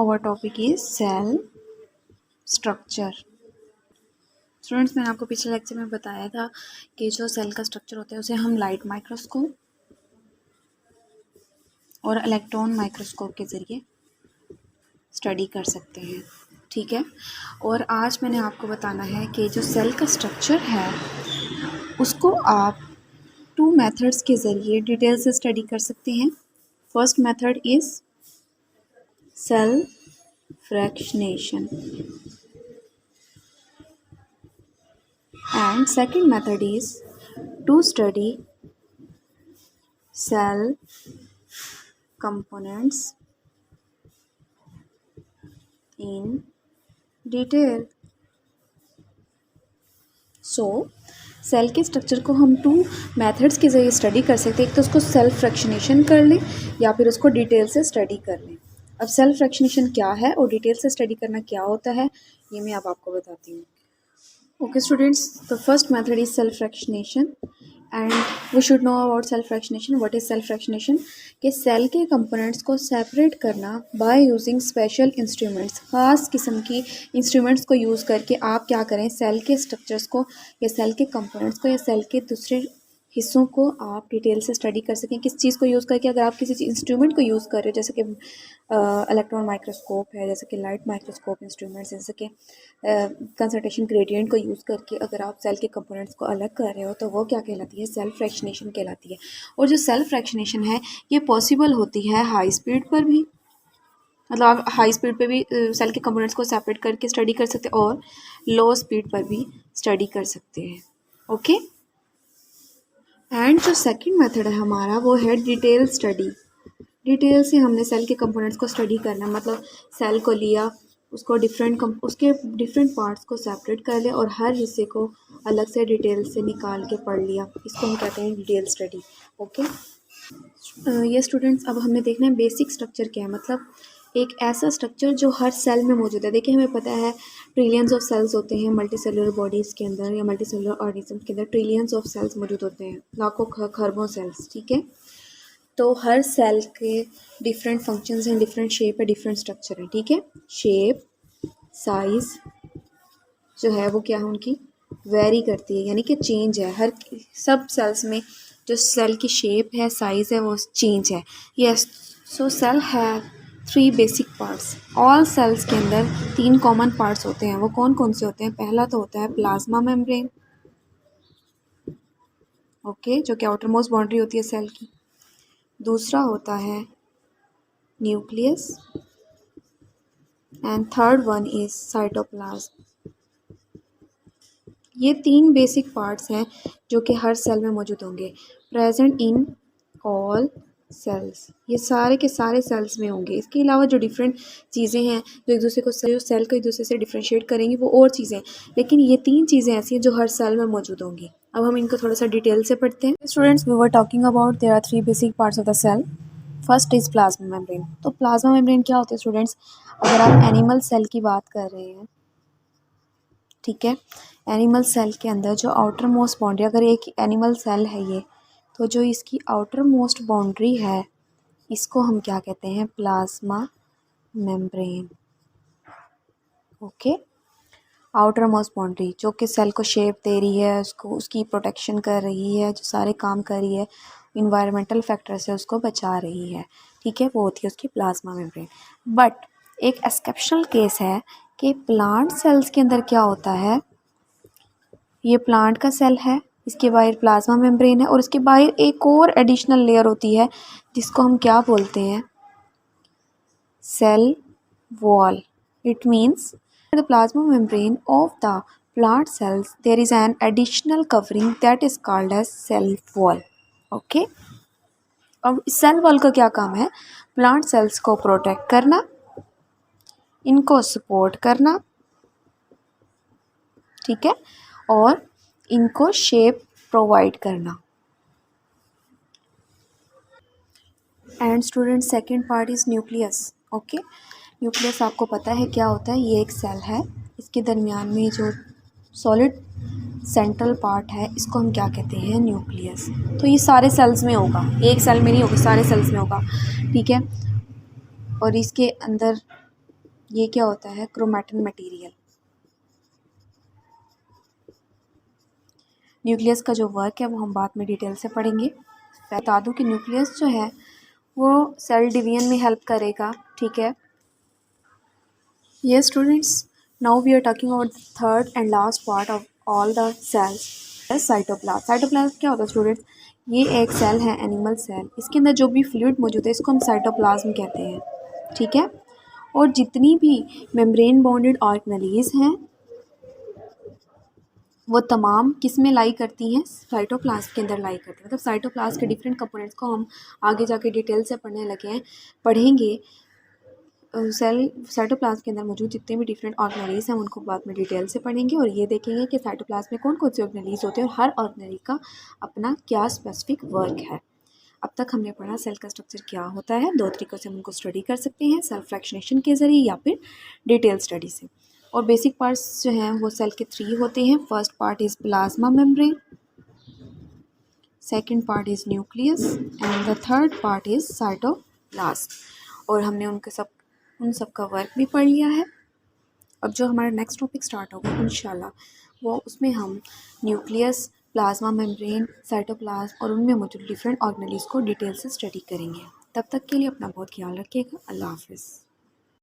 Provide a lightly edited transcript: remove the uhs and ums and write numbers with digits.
Our topic is cell structure. Students, मैंने आपको पिछले लेक्चर में बताया था कि जो सेल का स्ट्रक्चर होता है उसे हम लाइट माइक्रोस्कोप और इलेक्ट्रॉन माइक्रोस्कोप के ज़रिए स्टडी कर सकते हैं, ठीक है। और आज मैंने आपको बताना है कि जो सेल का स्ट्रक्चर है उसको आप 2 मेथड्स के ज़रिए डिटेल से स्टडी कर सकते हैं। First method is cell fractionation and second method is to study cell components in detail. Cell के स्ट्रक्चर को हम 2 मेथड्स के ज़रिए स्टडी कर सकते हैं। एक तो उसको सेल फ्रैक्शनेशन कर लें या फिर उसको डिटेल से स्टडी कर लें। अब सेल फ्रैक्शनेशन क्या है और डिटेल से स्टडी करना क्या होता है ये मैं अब आपको बताती हूँ। Okay students, the first method is cell fractionation and we should know about cell fractionation. What is cell fractionation? कि सेल के कंपोनेंट्स को सेपरेट करना बाय यूजिंग स्पेशल इंस्ट्रूमेंट्स। ख़ास किस्म की इंस्ट्रूमेंट्स को यूज़ करके आप क्या करें, सेल के स्ट्रक्चर्स को या सेल के कंपोनेंट्स को या सेल के दूसरे हिस्सों को आप डिटेल से स्टडी कर सकें। किस चीज़ को यूज़ करके? अगर आप किसी इंस्ट्रूमेंट को यूज़ कर रहे हो जैसे कि इलेक्ट्रॉन माइक्रोस्कोप है, जैसे कि लाइट माइक्रोस्कोप इंस्ट्रूमेंट्स, जैसे कि कंसंट्रेशन ग्रेडियंट को यूज़ करके अगर आप सेल के कंपोनेंट्स को अलग कर रहे हो तो वो क्या कहलाती है? सेल फ्रैक्शनेशन कहलाती है। और जो सेल फ्रैक्शनेशन है ये पॉसिबल होती है हाई स्पीड पर भी, मतलब आप हाई स्पीड पे भी सेल के कंपोनेंट्स को सेपरेट करके स्टडी कर सकते हैं और लो स्पीड पर भी स्टडी कर सकते हैं। ओके। एंड जो सेकंड मेथड है हमारा वो है डिटेल स्टडी। डिटेल से हमने सेल के कंपोनेंट्स को स्टडी करना, मतलब सेल को लिया, उसको उसके डिफरेंट पार्ट्स को सेपरेट कर लिया और हर हिस्से को अलग से डिटेल से निकाल के पढ़ लिया। इसको हम कहते हैं डिटेल स्टडी। ओके। ये स्टूडेंट्स, अब हमने देखना है बेसिक स्ट्रक्चर क्या है, मतलब एक ऐसा स्ट्रक्चर जो हर सेल में मौजूद है। देखिए, हमें पता है ट्रिलियंस ऑफ सेल्स होते हैं मल्टी सेलुलर बॉडीज़ के अंदर या मल्टी सेलुलर ऑर्गेनिजम्स के अंदर ट्रिलियंस ऑफ सेल्स मौजूद होते हैं, लाखों खरबों सेल्स, ठीक है। तो हर सेल के डिफरेंट फंक्शंस हैं, डिफरेंट शेप है, डिफरेंट स्ट्रक्चर है, ठीक है। शेप, साइज़ जो है वो क्या है, उनकी वेरी करती है, यानी कि चेंज है। हर सब सेल्स में जो सेल की शेप है, साइज़ है, वो चेंज है। Yes, so cell have 3 basic parts. All cells के अंदर 3 कॉमन पार्ट्स होते हैं। वो कौन कौन से होते हैं? पहला तो होता है प्लाज्मा मेम्ब्रेन, ओके, जो कि आउटर मोस्ट बाउंड्री होती है सेल की। दूसरा होता है nucleus and third one is cytoplasm. ये 3 बेसिक पार्ट्स हैं जो कि हर सेल में मौजूद होंगे, प्रेजेंट इन ऑल सेल्स। ये सारे के सारे सेल्स में होंगे। इसके अलावा जो डिफरेंट चीज़ें हैं जो एक दूसरे को, जो सेल को एक दूसरे से डिफ्रेंशिएट करेंगी वो और चीज़ें, लेकिन ये 3 चीज़ें ऐसी हैं जो हर सेल में मौजूद होंगी। अब हम इनको थोड़ा सा डिटेल से पढ़ते हैं। Students, we were talking about there are 3 basic parts of the cell. First is plasma membrane. तो प्लाज्मा मेम्ब्रेन क्या होता है स्टूडेंट्स? अगर आप एनिमल सेल की बात कर रहे हैं, ठीक है, एनिमल सेल के अंदर जो आउटर मोस्ट बाउंड्री, अगर एक एनिमल सेल है ये, तो जो इसकी आउटर मोस्ट बाउंड्री है इसको हम क्या कहते हैं? Plasma membrane. Okay. Outer most boundary जो कि सेल को शेप दे रही है, उसको, उसकी प्रोटेक्शन कर रही है, जो सारे काम कर रही है, इन्वायरमेंटल फैक्टर से उसको बचा रही है, ठीक है, वो होती है उसकी प्लाज्मा मेम्ब्रेन। बट एक एक्सेप्शनल केस है कि प्लांट सेल्स के अंदर क्या होता है, ये प्लांट का सेल है, इसके बाहर प्लाज्मा मेम्ब्रेन है और इसके बाहर एक और एडिशनल लेयर होती है जिसको हम क्या बोलते हैं? Cell wall. It means the plasma membrane of the plant cells there is an additional covering that is called as cell wall. Okay. अब सेल वॉल का क्या काम है? प्लांट सेल्स को प्रोटेक्ट करना, इनको सपोर्ट करना, ठीक है, और इनको शेप प्रोवाइड करना। And student, second part is nucleus. Okay. Nucleus आपको पता है क्या होता है? ये एक सेल है, इसके दरमियान में जो सॉलिड सेंट्रल पार्ट है इसको हम क्या कहते हैं? न्यूक्लियस। तो ये सारे सेल्स में होगा, एक सेल में नहीं होगा, सारे सेल्स में होगा, ठीक है। और इसके अंदर ये क्या होता है? Chromatin material. न्यूक्लियस का जो वर्क है वो हम बाद में डिटेल से पढ़ेंगे। बता दूं कि न्यूक्लियस जो है वो सेल डिवीजन में हेल्प करेगा, ठीक है। Yes students, now we are talking about the third and last part of all the cells, cytoplasm. Cytoplasm क्या होता है स्टूडेंट्स? ये एक सेल है, एनिमल सेल। इसके अंदर जो भी फ्लूइड मौजूद है इसको हम साइटोप्लाज्म कहते हैं, ठीक है। और जितनी भी मेम्ब्रेन बॉन्डेड ऑर्गेनेलीज हैं वो तमाम किस में लाई करती हैं? साइटोप्लाज्म के अंदर लाई करती हैं। मतलब साइटोप्लाज्म के डिफरेंट कंपोनेंट्स को हम आगे जाके डिटेल से पढ़ने लगे हैं, पढ़ेंगे। सेल साइटोप्लाज्म के अंदर मौजूद जितने भी डिफरेंट ऑर्गेनेलीज हैं उनको बाद में डिटेल से पढ़ेंगे और ये देखेंगे कि साइटोप्लाज्म में कौन कौन से ऑर्गेनेलीज होते हैं और हर ऑर्गेनेली का अपना क्या स्पेसिफिक वर्क है। अब तक हमने पढ़ा सेल का स्ट्रक्चर क्या होता है। दो तरीक़ों से हम उनको स्टडी कर सकते हैं, सेल फ्रैक्शनेशन के ज़रिए या फिर डिटेल स्टडी से। और बेसिक पार्ट्स जो हैं वो सेल के 3 होते हैं। First part is plasma membrane, second part is nucleus and the third part is cytoplasm. और हमने उन सब का वर्क भी पढ़ लिया है। अब जो हमारा नेक्स्ट टॉपिक स्टार्ट होगा इंशाल्लाह, वो उसमें हम न्यूक्लियस, प्लाज्मा मेम्ब्रेन, साइटोप्लाज्म और उनमें मौजूद डिफरेंट ऑर्गेनेलीज को डिटेल से स्टडी करेंगे। तब तक के लिए अपना बहुत ख्याल रखिएगा। अल्लाह हाफ़िज़।